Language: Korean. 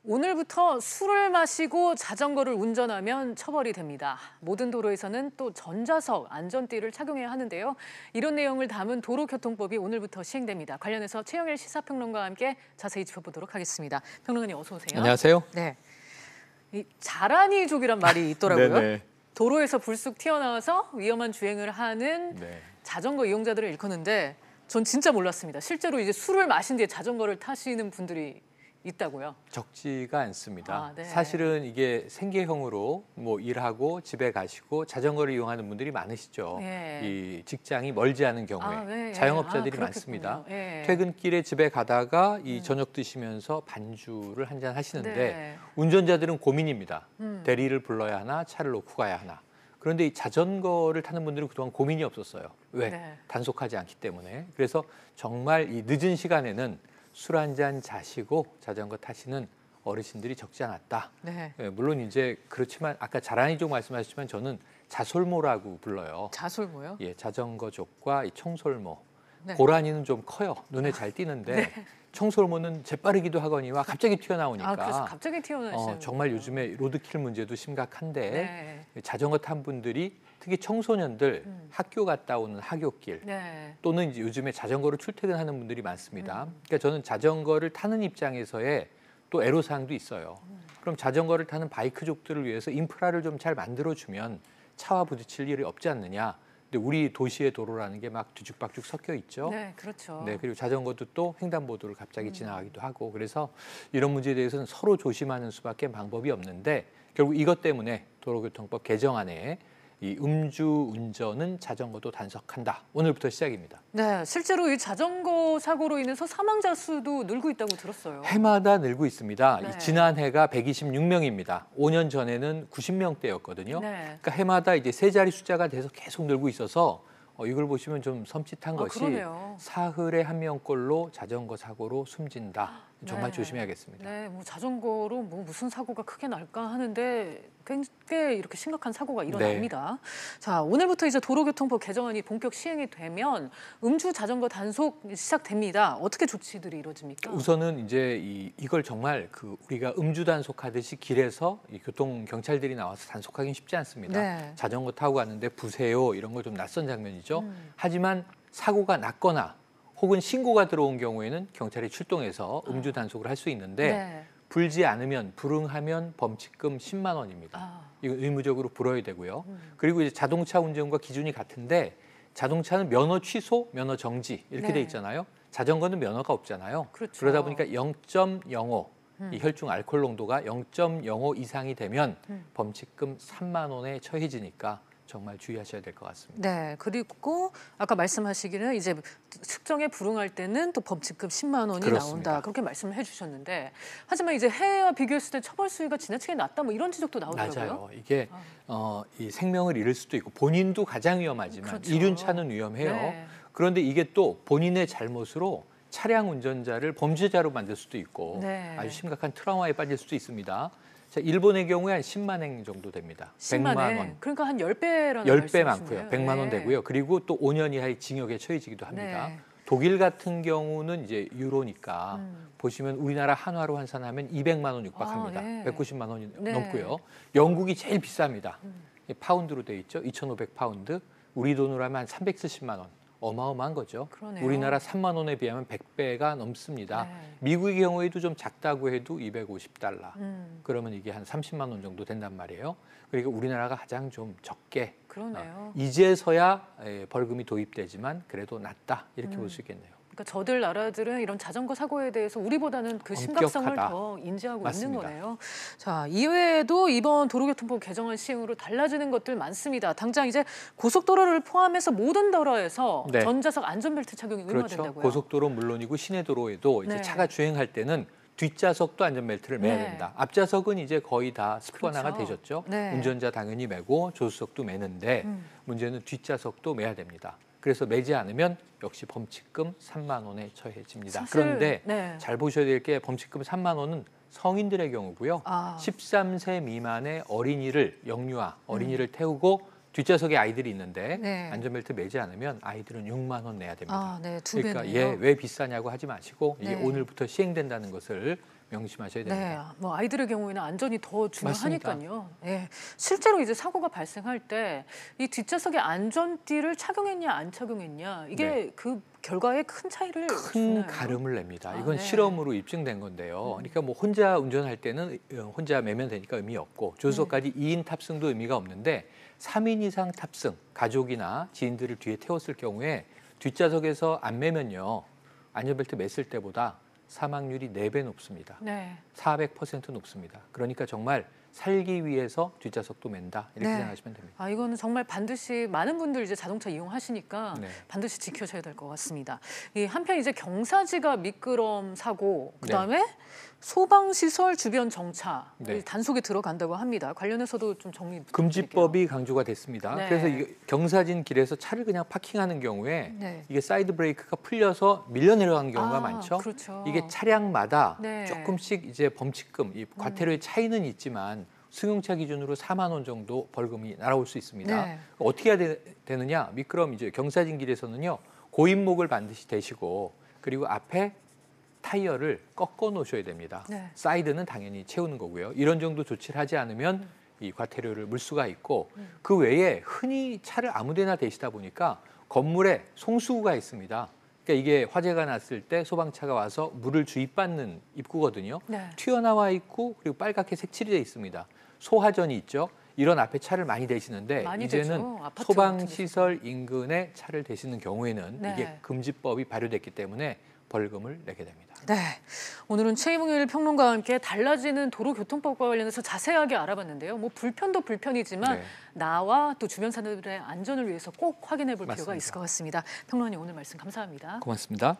오늘부터 술을 마시고 자전거를 운전하면 처벌이 됩니다. 모든 도로에서는 또 전좌석 안전띠를 착용해야 하는데요. 이런 내용을 담은 도로교통법이 오늘부터 시행됩니다. 관련해서 최영일 시사평론가와 함께 자세히 짚어보도록 하겠습니다. 평론가님 어서 오세요. 안녕하세요. 네, 이 자란이족이란 말이 있더라고요. 네네. 도로에서 불쑥 튀어나와서 위험한 주행을 하는 네. 자전거 이용자들을 일컫는데 전 진짜 몰랐습니다. 실제로 이제 술을 마신 뒤에 자전거를 타시는 분들이 있다고요? 적지가 않습니다. 네. 사실은 이게 생계형으로 뭐 일하고 집에 가시고 자전거를 이용하는 분들이 많으시죠. 네. 이 직장이 멀지 않은 경우에 네. 자영업자들이 많습니다. 네. 퇴근길에 집에 가다가 이 저녁 드시면서 반주를 한잔 하시는데 네. 운전자들은 고민입니다. 대리를 불러야 하나 차를 놓고 가야 하나. 그런데 이 자전거를 타는 분들은 그동안 고민이 없었어요. 왜? 네. 단속하지 않기 때문에. 그래서 정말 이 늦은 시간에는 술 한 잔 자시고 자전거 타시는 어르신들이 적지 않았다. 네. 예, 물론 이제 그렇지만 아까 자란이족 말씀하셨지만 저는 자솔모라고 불러요. 자솔모요? 예, 자전거족과 이 청솔모. 네. 고라니는 좀 커요. 눈에 잘 띄는데 네. 청솔모는 재빠르기도 하거니와 갑자기 튀어나오니까. 그래서 갑자기 튀어나오시는 정말 요즘에 로드킬 문제도 심각한데 네. 자전거 탄 분들이 특히 청소년들 학교 갔다 오는 하굣길 네. 또는 이제 요즘에 자전거로 출퇴근하는 분들이 많습니다. 그러니까 저는 자전거를 타는 입장에서의 또 애로사항도 있어요. 그럼 자전거를 타는 바이크족들을 위해서 인프라를 좀 잘 만들어주면 차와 부딪힐 일이 없지 않느냐. 근데 우리 도시의 도로라는 게 막 뒤죽박죽 섞여 있죠. 네, 그렇죠. 네, 그리고 자전거도 또 횡단보도를 갑자기 지나가기도 하고 그래서 이런 문제에 대해서는 서로 조심하는 수밖에 방법이 없는데 결국 이것 때문에 도로교통법 개정안에 이 음주 운전은 자전거도 단속한다. 오늘부터 시작입니다. 네, 실제로 이 자전거 사고로 인해서 사망자 수도 늘고 있다고 들었어요. 해마다 늘고 있습니다. 네. 이 지난 해가 126명입니다. 5년 전에는 90명대였거든요. 네. 그러니까 해마다 이제 세 자리 숫자가 돼서 계속 늘고 있어서 이걸 보시면 좀 섬찟한 것이 그러네요. 사흘에 한 명꼴로 자전거 사고로 숨진다. 정말 네. 조심해야겠습니다. 네, 뭐 자전거로 뭐 무슨 사고가 크게 날까 하는데 꽤 이렇게 심각한 사고가 일어납니다. 자, 오늘부터 이제 도로교통법 개정안이 본격 시행이 되면 음주 자전거 단속 시작됩니다. 어떻게 조치들이 이루어집니까? 우선은 이제 이걸 정말 우리가 음주 단속하듯이 길에서 이 교통 경찰들이 나와서 단속하기는 쉽지 않습니다. 네. 자전거 타고 가는데 부세요 이런 거 좀 낯선 장면이죠. 하지만 사고가 났거나 혹은 신고가 들어온 경우에는 경찰이 출동해서 음주 단속을 할 수 있는데 네. 불지 않으면 불응하면 범칙금 10만 원입니다. 이거 의무적으로 불어야 되고요. 그리고 이제 자동차 운전과 기준이 같은데 자동차는 면허 취소, 면허 정지 이렇게 네. 돼 있잖아요. 자전거는 면허가 없잖아요. 그렇죠. 그러다 보니까 0.05 이 혈중 알코올 농도가 0.05 이상이 되면 범칙금 3만 원에 처해지니까 정말 주의하셔야 될 것 같습니다. 네, 그리고 아까 말씀하시기는 이제 측정에 불응할 때는 또 범칙금 10만 원이 그렇습니다. 나온다. 그렇게 말씀을 해주셨는데 하지만 이제 해외와 비교했을 때 처벌 수위가 지나치게 낮다 뭐 이런 지적도 나오더라고요. 맞아요. 이게 이 생명을 잃을 수도 있고 본인도 가장 위험하지만 그렇죠. 이륜차는 위험해요. 네. 그런데 이게 또 본인의 잘못으로 차량 운전자를 범죄자로 만들 수도 있고 네. 아주 심각한 트라우마에 빠질 수도 있습니다. 자, 일본의 경우에 한 10만 엔 정도 됩니다. 10만 100만 엔. 원. 그러니까 한 10배라는 10배 많고요. 100만 원 네. 되고요. 그리고 또 5년 이하의 징역에 처해지기도 합니다. 네. 독일 같은 경우는 이제 유로니까 보시면 우리나라 한화로 환산하면 200만 원 육박합니다. 네. 190만 원이 네. 넘고요. 영국이 제일 비쌉니다. 파운드로 돼 있죠. 2,500 파운드. 우리 돈으로 하면 한 370만 원. 어마어마한 거죠. 그러네요. 우리나라 3만 원에 비하면 100배가 넘습니다. 네. 미국의 경우에도 좀 작다고 해도 250달러. 그러면 이게 한 30만 원 정도 된단 말이에요. 그러니까 우리나라가 가장 좀 적게 그러네요. 이제서야 벌금이 도입되지만 그래도 낮다 이렇게 볼 수 있겠네요. 그러니까 저들 나라들은 이런 자전거 사고에 대해서 우리보다는 그 심각성을 엄격하다. 더 인지하고 맞습니다. 있는 거네요. 자, 이외에도 이번 도로교통법 개정안 시행으로 달라지는 것들 많습니다. 당장 이제 고속도로를 포함해서 모든 도로에서 네. 전좌석 안전벨트 착용이 그렇죠. 의무화된다고요. 고속도로 물론이고 시내도로에도 이제 네. 차가 주행할 때는 뒷좌석도 안전벨트를 매야 네. 됩니다. 앞좌석은 이제 거의 다 습관화가 그렇죠. 되셨죠. 네. 운전자 당연히 매고 조수석도 매는데 문제는 뒷좌석도 매야 됩니다. 그래서 매지 않으면 역시 범칙금 3만 원에 처해집니다. 사실, 그런데 네. 잘 보셔야 될 게 범칙금 3만 원은 성인들의 경우고요. 13세 미만의 어린이를 영유아 어린이를 태우고 뒷좌석에 아이들이 있는데 네. 안전벨트 매지 않으면 아이들은 6만 원 내야 됩니다. 네, 두 그러니까 배네요. 왜 비싸냐고 하지 마시고 이게 네. 오늘부터 시행된다는 것을 명심하셔야 됩니다. 네, 뭐 아이들의 경우에는 안전이 더 중요하니까요. 네, 실제로 이제 사고가 발생할 때 이 뒷좌석에 안전띠를 착용했냐 안 착용했냐 이게 네. 그 결과에 큰 차이를 큰 주나요? 가름을 냅니다. 아, 이건 네. 실험으로 입증된 건데요. 그러니까 뭐 혼자 운전할 때는 혼자 매면 되니까 의미 없고 조수석까지 2인 탑승도 의미가 없는데 3인 이상 탑승, 가족이나 지인들을 뒤에 태웠을 경우에 뒷좌석에서 안 매면요. 안전벨트 맸을 때보다 사망률이 4배 높습니다. 네. 400% 높습니다. 그러니까 정말 살기 위해서 뒷좌석도 맨다 이렇게 네. 생각하시면 됩니다. 아, 이거는 정말 반드시 많은 분들 이제 자동차 이용하시니까 네. 반드시 지켜셔야 될 것 같습니다. 이 한편 이제 경사지가 미끄럼 사고, 그다음에 소방시설 주변 정차 네. 단속에 들어간다고 합니다. 관련해서도 좀 정리 금지법이 강조가 됐습니다. 네. 그래서 이게 경사진 길에서 차를 그냥 파킹하는 경우에 네. 이게 사이드 브레이크가 풀려서 밀려 내려가는 경우가 아, 많죠. 그렇죠. 이게 차량마다 네. 조금씩 이제 범칙금, 이 과태료의 차이는 있지만 승용차 기준으로 4만 원 정도 벌금이 날아올 수 있습니다. 네. 어떻게 해야 되느냐? 미끄럼 이제 경사진 길에서는요. 고인목을 반드시 대시고 그리고 앞에 타이어를 꺾어 놓으셔야 됩니다. 네. 사이드는 당연히 채우는 거고요. 이런 정도 조치를 하지 않으면 이 과태료를 물 수가 있고 그 외에 흔히 차를 아무데나 대시다 보니까 건물에 송수구가 있습니다. 그러니까 이게 화재가 났을 때 소방차가 와서 물을 주입받는 입구거든요. 네. 튀어나와 있고 그리고 빨갛게 색칠이 돼 있습니다. 소화전이 있죠. 이런 앞에 차를 많이 대시는데 많이 이제는 되죠. 아파트 소방시설 인근에 차를 대시는 경우에는 네. 이게 금지법이 발효됐기 때문에 벌금을 내게 됩니다. 네, 오늘은 최이봉일 평론가와 함께 달라지는 도로교통법과 관련해서 자세하게 알아봤는데요. 뭐 불편도 불편이지만 네. 나와 또 주변 사람들의 안전을 위해서 꼭 확인해 볼 필요가 맞습니다. 있을 것 같습니다. 평론가님 오늘 말씀 감사합니다. 고맙습니다.